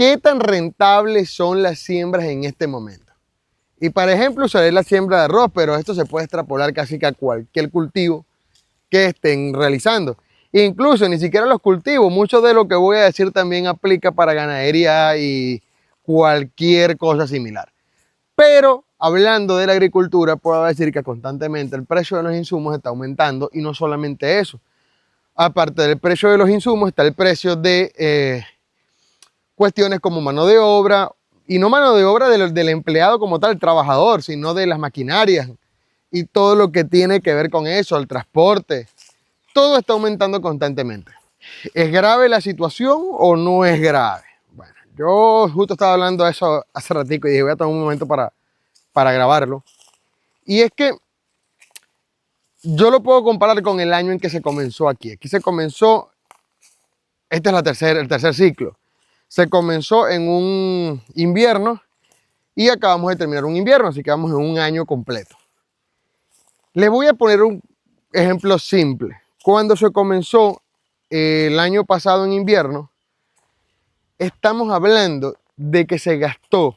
¿qué tan rentables son las siembras en este momento? Y para ejemplo usaré la siembra de arroz, pero esto se puede extrapolar casi que a cualquier cultivo que estén realizando. Incluso ni siquiera los cultivos, mucho de lo que voy a decir también aplica para ganadería y cualquier cosa similar. Pero hablando de la agricultura, puedo decir que constantemente el precio de los insumos está aumentando y no solamente eso. Aparte del precio de los insumos está el precio de cuestiones como mano de obra, y no mano de obra del empleado como tal, el trabajador, sino de las maquinarias y todo lo que tiene que ver con eso, el transporte. Todo está aumentando constantemente. ¿Es grave la situación o no es grave? Bueno, yo justo estaba hablando de eso hace ratico y dije voy a tomar un momento para grabarlo. Y es que yo lo puedo comparar con el año en que se comenzó aquí. Aquí se comenzó, este es el tercer ciclo. Se comenzó en un invierno y acabamos de terminar un invierno, así que vamos en un año completo. Les voy a poner un ejemplo simple. Cuando se comenzó el año pasado en invierno, estamos hablando de que se gastó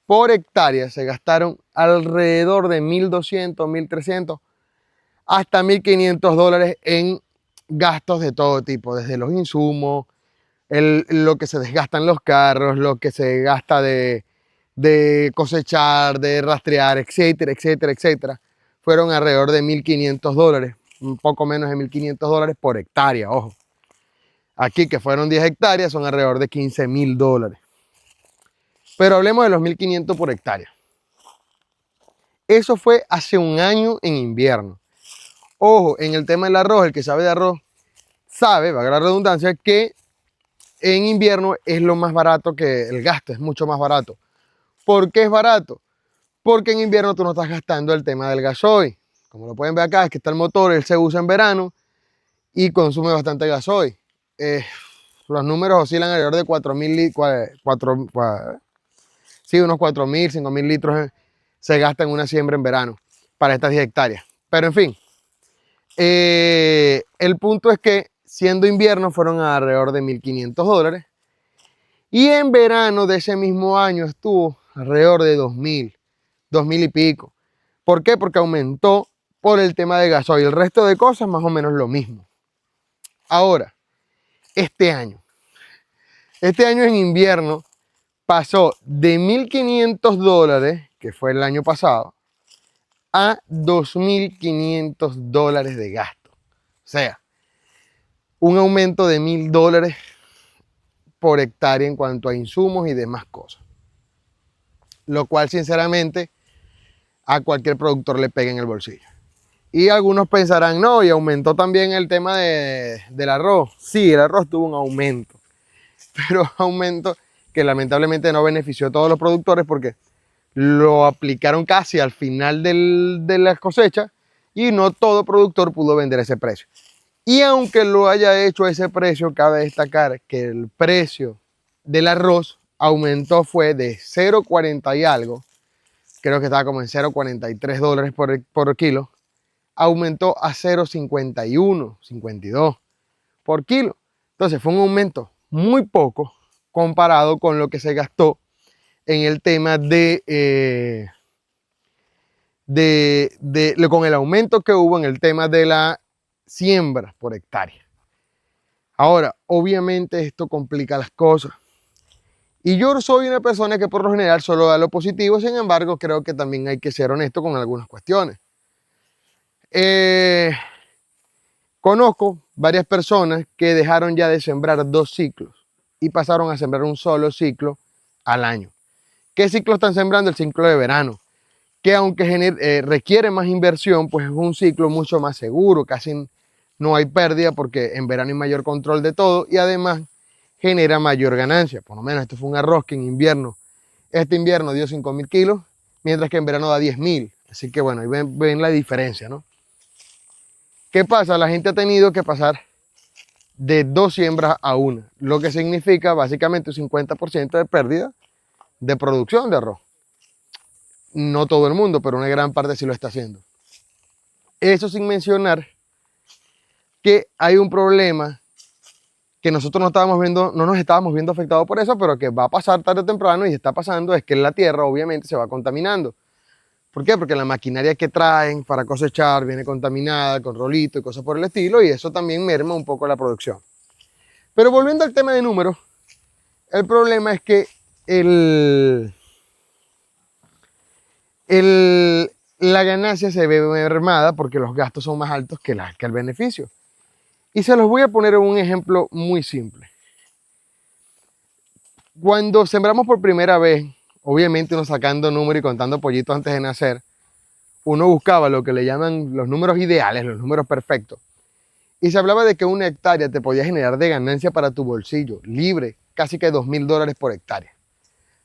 por hectárea, se gastaron alrededor de 1.200, 1.300 hasta 1.500 dólares en gastos de todo tipo, desde los insumos, lo que se desgastan los carros, lo que se gasta de cosechar, de rastrear, etcétera, etcétera, etcétera. Fueron alrededor de 1.500 dólares, un poco menos de 1.500 dólares por hectárea, ojo. Aquí que fueron 10 hectáreas son alrededor de 15.000 dólares. Pero hablemos de los 1.500 por hectárea. Eso fue hace un año en invierno. Ojo, en el tema del arroz, el que sabe de arroz sabe, valga la redundancia, que en invierno es lo más barato, que el gasto es mucho más barato. ¿Por qué es barato? Porque en invierno tú no estás gastando el tema del gasoil. Como lo pueden ver acá, es que está el motor, él se usa en verano y consume bastante gasoil. Los números oscilan alrededor de 4.000 litros, sí, unos 4.000, 5.000 litros se gasta en una siembra en verano para estas 10 hectáreas. Pero en fin, el punto es que siendo invierno fueron alrededor de 1.500 dólares y en verano de ese mismo año estuvo alrededor de 2.000 y pico. ¿Por qué? Porque aumentó por el tema de gasoil. El resto de cosas más o menos lo mismo. Ahora, este año en invierno pasó de 1.500 dólares, que fue el año pasado, a 2.500 dólares de gasto. O sea, un aumento de 1.000 dólares por hectárea en cuanto a insumos y demás cosas. Lo cual, sinceramente, a cualquier productor le pega en el bolsillo. Y algunos pensarán, no, y aumentó también el tema del arroz. Sí, el arroz tuvo un aumento, pero aumento que lamentablemente no benefició a todos los productores porque lo aplicaron casi al final de la cosecha y no todo productor pudo vender ese precio. Y aunque lo haya hecho a ese precio, cabe destacar que el precio del arroz aumentó, fue de 0,40 y algo, creo que estaba como en 0,43 dólares por kilo, aumentó a 0,51, 52 por kilo. Entonces fue un aumento muy poco comparado con lo que se gastó en el tema con el aumento que hubo en el tema de la siembra por hectárea. Ahora, obviamente esto complica las cosas. Y yo soy una persona que por lo general solo da lo positivo, sin embargo, creo que también hay que ser honesto con algunas cuestiones. Conozco varias personas que dejaron ya de sembrar 2 ciclos y pasaron a sembrar un solo ciclo al año. ¿Qué ciclo están sembrando? El ciclo de verano, que aunque requiere más inversión, pues es un ciclo mucho más seguro, casi no hay pérdida porque en verano hay mayor control de todo y además genera mayor ganancia. Por lo menos esto fue un arroz que en invierno, este invierno dio 5.000 kilos, mientras que en verano da 10.000. Así que bueno, ahí ven la diferencia, ¿no? ¿Qué pasa? La gente ha tenido que pasar de 2 siembras a una, lo que significa básicamente un 50% de pérdida de producción de arroz. No todo el mundo, pero una gran parte sí lo está haciendo. Eso sin mencionar que hay un problema que nosotros no nos estábamos viendo afectados por eso, pero que va a pasar tarde o temprano y está pasando, es que la tierra obviamente se va contaminando. ¿Por qué? Porque la maquinaria que traen para cosechar viene contaminada con rolito y cosas por el estilo, y eso también merma un poco la producción. Pero volviendo al tema de números, el problema es que la ganancia se ve mermada porque los gastos son más altos que el beneficio. Y se los voy a poner un ejemplo muy simple. Cuando sembramos por primera vez, obviamente uno sacando números y contando pollitos antes de nacer, uno buscaba lo que le llaman los números ideales, los números perfectos. Y se hablaba de que una hectárea te podía generar de ganancia para tu bolsillo, libre, casi que $2.000 por hectárea.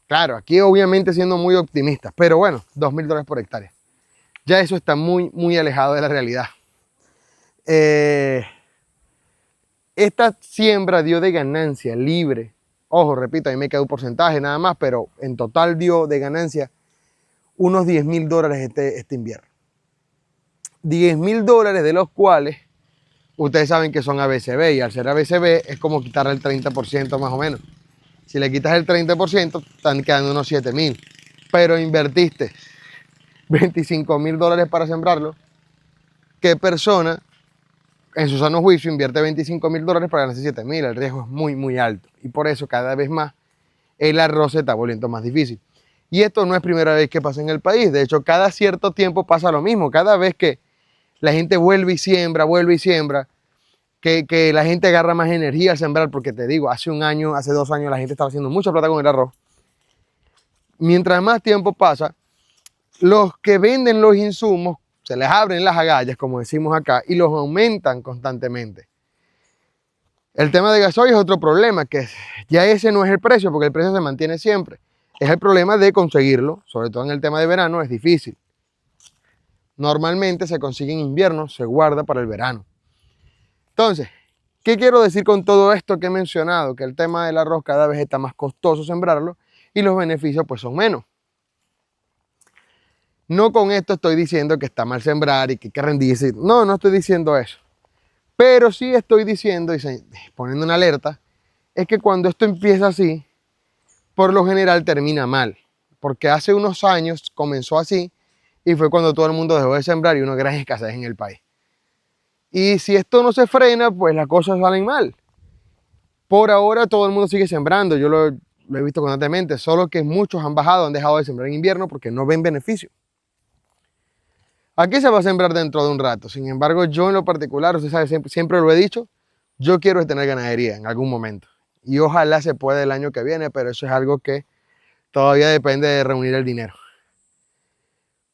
Claro, aquí obviamente siendo muy optimistas, pero bueno, $2.000 por hectárea. Ya eso está muy, muy alejado de la realidad. Esta siembra dio de ganancia libre, ojo, repito, a mí me queda un porcentaje nada más, pero en total dio de ganancia unos $10.000 este invierno. $10.000 de los cuales ustedes saben que son ABCB, y al ser ABCB es como quitarle el 30% más o menos. Si le quitas el 30%, están quedando unos 7.000. Pero invertiste $25.000 para sembrarlo. ¿Qué persona en su sano juicio invierte $25.000 para ganarse 7.000? El riesgo es muy, muy alto. Y por eso cada vez más el arroz se está volviendo más difícil. Y esto no es primera vez que pasa en el país. De hecho, cada cierto tiempo pasa lo mismo. Cada vez que la gente vuelve y siembra, que la gente agarra más energía al sembrar, porque te digo, hace 1 año, hace 2 años la gente estaba haciendo mucha plata con el arroz. Mientras más tiempo pasa, los que venden los insumos se les abren las agallas, como decimos acá, y los aumentan constantemente. El tema de gasoil es otro problema, que ya ese no es el precio, porque el precio se mantiene siempre. Es el problema de conseguirlo, sobre todo en el tema de verano, es difícil. Normalmente se consigue en invierno, se guarda para el verano. Entonces, ¿qué quiero decir con todo esto que he mencionado? Que el tema del arroz cada vez está más costoso sembrarlo y los beneficios pues son menos. No con esto estoy diciendo que está mal sembrar y que hay que rendirse. No, no estoy diciendo eso. Pero sí estoy diciendo y poniendo una alerta, es que cuando esto empieza así, por lo general termina mal. Porque hace unos años comenzó así y fue cuando todo el mundo dejó de sembrar y una gran escasez en el país. Y si esto no se frena, pues las cosas salen mal. Por ahora todo el mundo sigue sembrando, yo lo he visto constantemente, solo que muchos han bajado, han dejado de sembrar en invierno porque no ven beneficio. Aquí se va a sembrar dentro de un rato, sin embargo yo en lo particular, usted sabe, siempre lo he dicho, yo quiero tener ganadería en algún momento. Y ojalá se pueda el año que viene, pero eso es algo que todavía depende de reunir el dinero.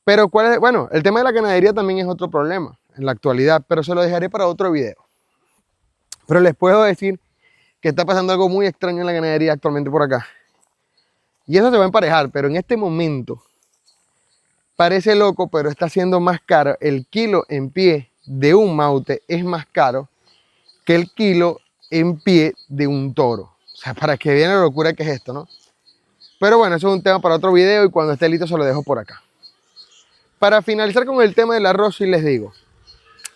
Pero bueno, el tema de la ganadería también es otro problema en la actualidad, pero se lo dejaré para otro video. Pero les puedo decir que está pasando algo muy extraño en la ganadería actualmente por acá. Y eso se va a emparejar, pero en este momento parece loco, pero está siendo más caro. El kilo en pie de un maute es más caro que el kilo en pie de un toro. O sea, para que vean la locura que es esto, ¿no? Pero bueno, eso es un tema para otro video y cuando esté listo se lo dejo por acá. Para finalizar con el tema del arroz, sí les digo,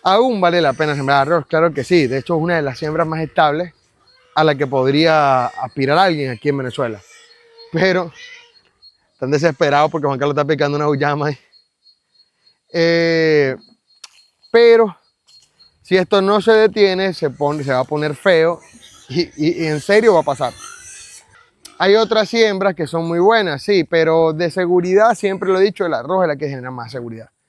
aún vale la pena sembrar arroz, claro que sí. De hecho, es una de las siembras más estables a la que podría aspirar alguien aquí en Venezuela. Pero están desesperados porque Juan Carlos está picando una uyama. Pero si esto no se detiene, se va a poner feo y en serio va a pasar. Hay otras siembras que son muy buenas, sí, pero de seguridad, siempre lo he dicho, el arroz es la que genera más seguridad.